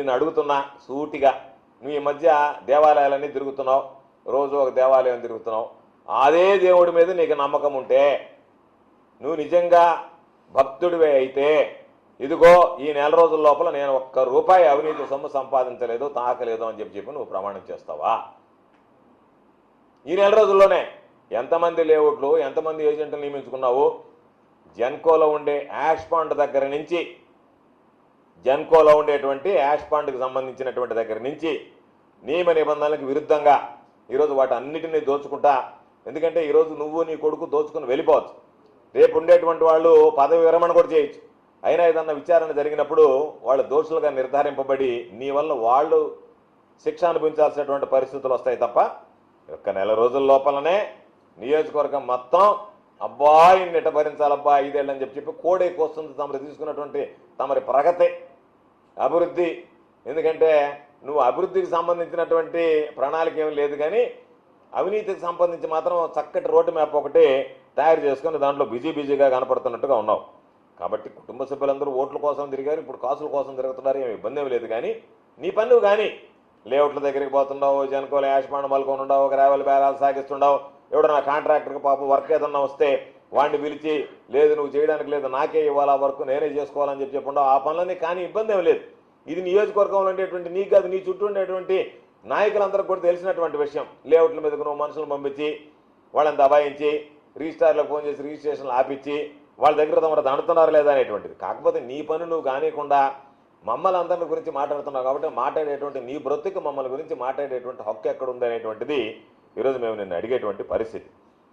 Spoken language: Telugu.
నిన్ను అడుగుతున్నా సూటిగా, నువ్వు ఈ మధ్య దేవాలయాలన్నీ తిరుగుతున్నావు, రోజు ఒక దేవాలయం తిరుగుతున్నావు. అదే దేవుడి మీద నీకు నమ్మకం ఉంటే, నువ్వు నిజంగా భక్తుడివే అయితే, ఇదిగో ఈ నెల రోజుల లోపల నేను ₹1 అవినీతి సొమ్ము సంపాదించలేదు, తాకలేదు అని చెప్పి నువ్వు ప్రమాణం చేస్తావా? ఈ నెల రోజుల్లోనే ఎంతమంది లేఅవుట్లు, ఎంతమంది ఏజెంట్లు నియమించుకున్నావు? జెన్కోలో ఉండే యాష్ పాండ్ దగ్గర నుంచి, జెన్కోలో ఉండేటువంటి యాష్ పాండ్కి సంబంధించినటువంటి దగ్గర నుంచి నియమ నిబంధనలకు విరుద్ధంగా ఈరోజు వాటి అన్నిటినీ దోచుకుంటా, ఎందుకంటే ఈరోజు నువ్వు నీ కొడుకు దోచుకుని వెళ్ళిపోవచ్చు, రేపు ఉండేటువంటి వాళ్ళు పదవి విరమణ కూడా చేయొచ్చు. అయినా ఏదన్నా విచారణ జరిగినప్పుడు వాళ్ళు దోషులుగా నిర్ధారింపబడి నీ వల్ల వాళ్ళు శిక్ష అనుభవించాల్సినటువంటి పరిస్థితులు వస్తాయి తప్ప, ఒక్క నెల రోజుల లోపలనే నియోజకవర్గం మొత్తం అబ్బాయి నిట భరించాలబ్బా 5 ఏళ్ళని చెప్పి కోడే కోస్తుంది తమరు తీసుకున్నటువంటి తమరి ప్రగతి, అభివృద్ధి. ఎందుకంటే నువ్వు అభివృద్ధికి సంబంధించినటువంటి ప్రణాళిక ఏమీ లేదు, కానీ అవినీతికి సంబంధించి మాత్రం చక్కటి రోడ్డు మ్యాప్ ఒకటి తయారు చేసుకుని దాంట్లో బిజీగా కనపడుతున్నట్టుగా ఉన్నావు. కాబట్టి కుటుంబ సభ్యులందరూ ఓట్ల కోసం తిరిగారు, ఇప్పుడు కాసుల కోసం తిరుగుతున్నారు, ఏమి ఇబ్బంది ఏమి లేదు. కానీ నీ పనులు కానీ లేఅవుట్ల దగ్గరికి పోతుండవు, జనకోల యాష్మాండ మలుకొని ఉండవు, గ్రావెల్ బేరాలు సాగిస్తుండవు. ఎవడన్నా కాంట్రాక్టర్కి పాపం వర్క్ ఏదన్నా వస్తే వాడిని పిలిచి, లేదు నువ్వు చేయడానికి లేదు, నాకే ఇవ్వాలి ఆ వర్క్, నేనే చేసుకోవాలని చెప్పి ఉండవు. ఆ పనులన్నీ కానీ ఇబ్బంది ఏమి లేదు. ఇది నియోజకవర్గంలో ఉండేటువంటి నీకు కాదు, నీ చుట్టూ ఉండేటువంటి నాయకులందరికీ కూడా తెలిసినటువంటి విషయం. లేఅవుట్ల మీదకు నువ్వు మనుషులను పంపించి వాళ్ళని దబాయించి రిజిస్టార్లకు ఫోన్ చేసి రిజిస్ట్రేషన్లు ఆపించి వాళ్ళ దగ్గర తమరు దండుతున్నారు లేదా అనేటువంటిది. కాకపోతే నీ పని నువ్వు కానికుండా మమ్మల్ని అందరిని గురించి మాట్లాడుతున్నావు కాబట్టి మాట్లాడేటువంటి నీ బ్రతుకు మమ్మల్ని గురించి మాట్లాడేటువంటి హక్కు ఎక్కడ ఉంది అనేటువంటిది ఈరోజు మేము నిన్ను అడిగేటువంటి పరిస్థితి.